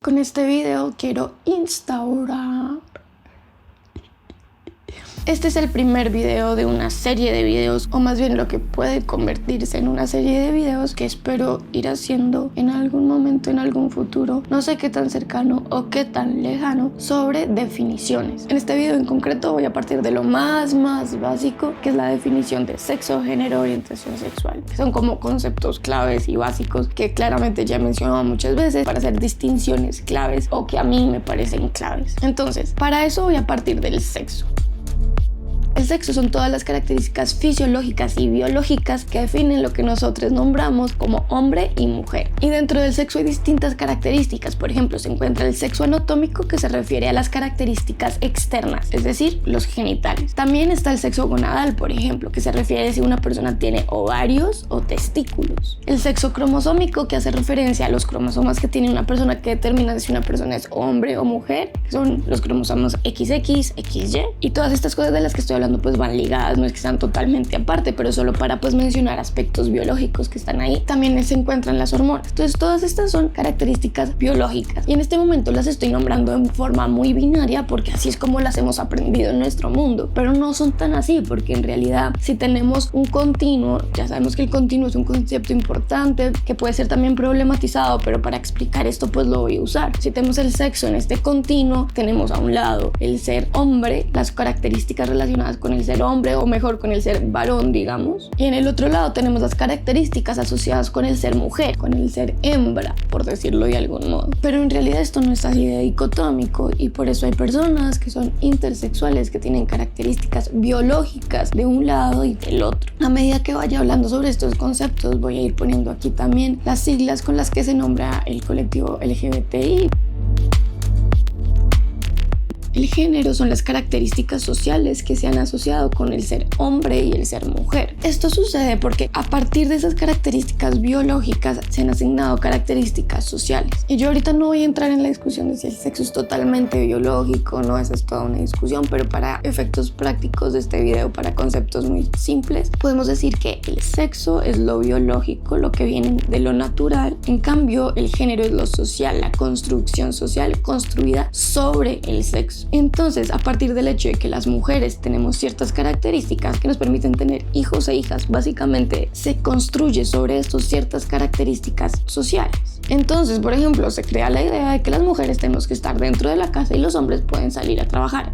Con este video quiero instaurar. Este es el primer video de una serie de videos, o más bien lo que puede convertirse en una serie de videos que espero ir haciendo en algún momento, en algún futuro, no sé qué tan cercano o qué tan lejano, sobre definiciones. En este video en concreto voy a partir de lo más básico, que es la definición de sexo, género, orientación sexual, que son como conceptos claves y básicos que claramente ya he mencionado muchas veces para hacer distinciones claves o que a mí me parecen claves. Entonces, para eso voy a partir del sexo. El sexo son todas las características fisiológicas y biológicas que definen lo que nosotros nombramos como hombre y mujer. Y dentro del sexo hay distintas características. Por ejemplo, se encuentra el sexo anatómico, que se refiere a las características externas, es decir, los genitales. También está el sexo gonadal, por ejemplo, que se refiere a si una persona tiene ovarios o testículos. El sexo cromosómico, que hace referencia a los cromosomas que tiene una persona, que determina si una persona es hombre o mujer, que son los cromosomas XX, XY. Y todas estas cosas de las que estoy hablando pues van ligadas, no es que sean totalmente aparte, pero solo para pues mencionar aspectos biológicos que están ahí. También se encuentran las hormonas. Entonces todas estas son características biológicas y en este momento las estoy nombrando en forma muy binaria porque así es como las hemos aprendido en nuestro mundo, pero no son tan así, porque en realidad si tenemos un continuo, ya sabemos que el continuo es un concepto importante que puede ser también problematizado, pero para explicar esto pues lo voy a usar. Si tenemos el sexo en este continuo, tenemos a un lado el ser hombre, las características relacionadas con el ser hombre, o mejor con el ser varón, digamos, y en el otro lado tenemos las características asociadas con el ser mujer, con el ser hembra, por decirlo de algún modo. Pero en realidad esto no es así de dicotómico y por eso hay personas que son intersexuales, que tienen características biológicas de un lado y del otro. A medida que vaya hablando sobre estos conceptos voy a ir poniendo aquí también las siglas con las que se nombra el colectivo LGBTI. El género son las características sociales que se han asociado con el ser hombre y el ser mujer. Esto sucede porque a partir de esas características biológicas se han asignado características sociales. Y yo ahorita no voy a entrar en la discusión de si el sexo es totalmente biológico, no, esa es toda una discusión, pero para efectos prácticos de este video, para conceptos muy simples, podemos decir que el sexo es lo biológico, lo que viene de lo natural. En cambio, el género es lo social, la construcción social construida sobre el sexo. Entonces, a partir del hecho de que las mujeres tenemos ciertas características que nos permiten tener hijos e hijas, básicamente se construye sobre estas ciertas características sociales. Entonces, por ejemplo, se crea la idea de que las mujeres tenemos que estar dentro de la casa y los hombres pueden salir a trabajar.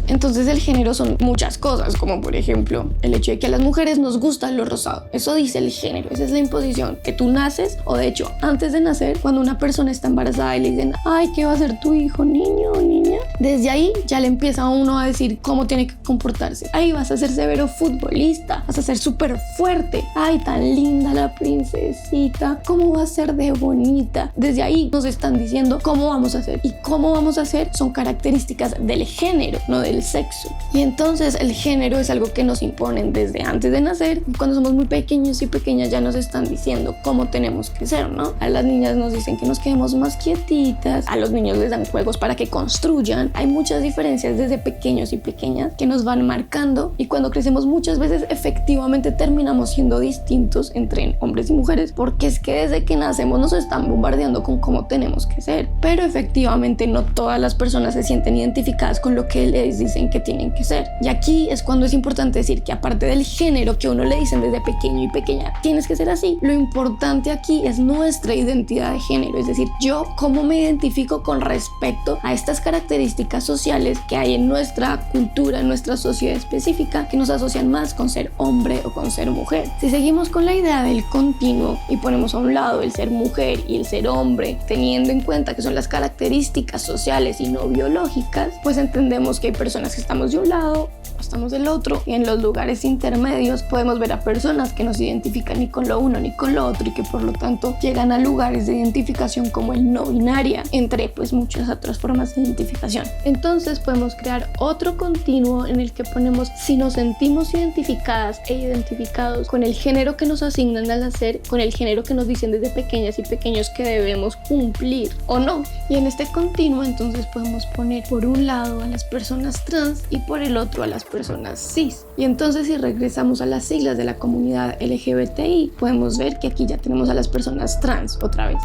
Entonces el género son muchas cosas, como por ejemplo el hecho de que a las mujeres nos gusta lo rosado. Eso dice el género, esa es la imposición, que tú naces, o de hecho antes de nacer, cuando una persona está embarazada y le dicen, ay, ¿qué va a ser tu hijo, niño o niña? Desde ahí ya le empieza a uno a decir cómo tiene que comportarse. Ay, vas a ser severo futbolista, vas a ser súper fuerte. Ay, tan linda la princesita, ¿cómo va a ser de bonita? Desde ahí nos están diciendo cómo vamos a hacer. Y cómo vamos a hacer son características del género, no del sexo. Y entonces el género es algo que nos imponen desde antes de nacer. Cuando somos muy pequeños y pequeñas ya nos están diciendo cómo tenemos que ser, ¿no? A las niñas nos dicen que nos quedemos más quietitas, a los niños les dan juegos para que construyan. Hay muchas diferencias desde pequeños y pequeñas que nos van marcando, y cuando crecemos muchas veces efectivamente terminamos siendo distintos entre hombres y mujeres, porque es que desde que nacemos nos están bombardeando con cómo tenemos que ser. Pero efectivamente no todas las personas se sienten identificadas con lo que les dicen que tienen que ser. Y aquí es cuando es importante decir que aparte del género que a uno le dicen desde pequeño y pequeña, tienes que ser así, lo importante aquí es nuestra identidad de género, es decir, yo cómo me identifico con respecto a estas características sociales que hay en nuestra cultura, en nuestra sociedad específica, que nos asocian más con ser hombre o con ser mujer. Si seguimos con la idea del continuo y ponemos a un lado el ser mujer y el ser hombre, teniendo en cuenta que son las características sociales y no biológicas, pues entendemos que hay personas que estamos de un lado o estamos del otro, y en los lugares intermedios podemos ver a personas que no se identifican ni con lo uno ni con lo otro y que por lo tanto llegan a lugares de identificación como el no binaria, entre pues muchas otras formas de identificación. Entonces podemos crear otro continuo en el que ponemos si nos sentimos identificadas e identificados con el género que nos asignan al nacer, con el género que nos dicen desde pequeñas y pequeños que debemos cumplir o no. Y en este continuo entonces podemos poner por un lado a las personas trans y por el otro a las personas cis. Y entonces si regresamos a las siglas de la comunidad LGBTI, podemos ver que aquí ya tenemos a las personas trans otra vez.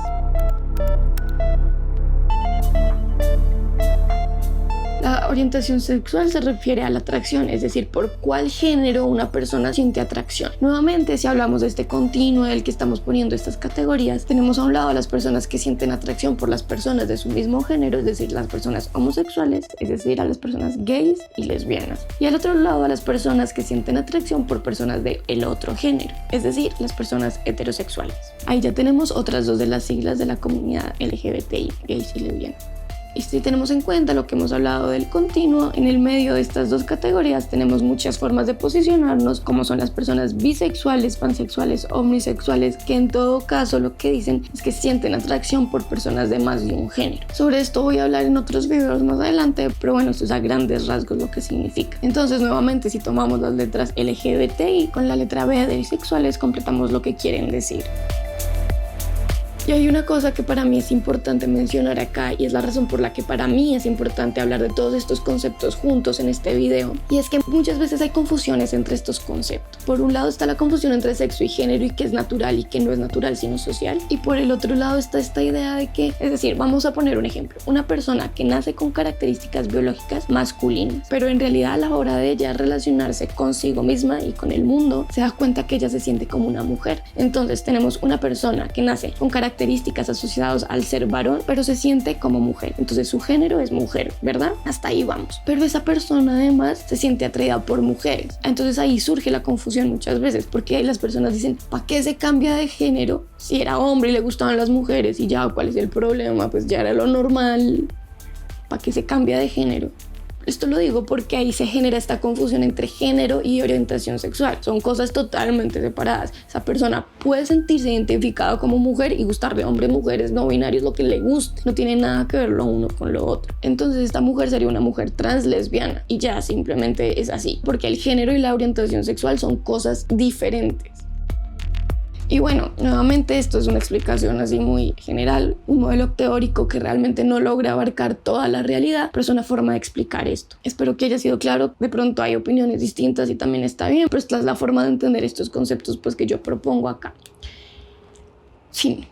La orientación sexual se refiere a la atracción, es decir, por cuál género una persona siente atracción. Nuevamente, si hablamos de este continuo del que estamos poniendo estas categorías, tenemos a un lado a las personas que sienten atracción por las personas de su mismo género, es decir, las personas homosexuales, es decir, a las personas gays y lesbianas. Y al otro lado a las personas que sienten atracción por personas del otro género, es decir, las personas heterosexuales. Ahí ya tenemos otras dos de las siglas de la comunidad LGBTI, gays y lesbianas. Y si tenemos en cuenta lo que hemos hablado del continuo, en el medio de estas dos categorías tenemos muchas formas de posicionarnos, como son las personas bisexuales, pansexuales, omnisexuales, que en todo caso lo que dicen es que sienten atracción por personas de más de un género. Sobre esto voy a hablar en otros videos más adelante, pero bueno, esto es a grandes rasgos lo que significa. Entonces, nuevamente, si tomamos las letras LGBTI con la letra B de bisexuales, completamos lo que quieren decir. Y hay una cosa que para mí es importante mencionar acá, y es la razón por la que para mí es importante hablar de todos estos conceptos juntos en este video, y es que muchas veces hay confusiones entre estos conceptos. Por un lado está la confusión entre sexo y género y qué es natural y qué no es natural sino social, y por el otro lado está esta idea de que, es decir, vamos a poner un ejemplo, una persona que nace con características biológicas masculinas, pero en realidad a la hora de ella relacionarse consigo misma y con el mundo, se da cuenta que ella se siente como una mujer. Entonces tenemos una persona que nace con características asociadas al ser varón, pero se siente como mujer. Entonces su género es mujer, ¿verdad? Hasta ahí vamos. Pero esa persona además se siente atraída por mujeres. Entonces ahí surge la confusión muchas veces, porque las personas dicen, ¿para qué se cambia de género? Si era hombre y le gustaban las mujeres y ya, ¿cuál es el problema? Pues ya era lo normal. ¿Para qué se cambia de género? Esto lo digo porque ahí se genera esta confusión entre género y orientación sexual. Son cosas totalmente separadas. Esa persona puede sentirse identificada como mujer y gustar de hombres, mujeres, no binarios, lo que le guste. No tiene nada que ver lo uno con lo otro. Entonces esta mujer sería una mujer trans lesbiana y ya simplemente es así. Porque el género y la orientación sexual son cosas diferentes. Y bueno, nuevamente esto es una explicación así muy general, un modelo teórico que realmente no logra abarcar toda la realidad, pero es una forma de explicar esto. Espero que haya sido claro. De pronto hay opiniones distintas y también está bien, pero esta es la forma de entender estos conceptos pues que yo propongo acá. Fin.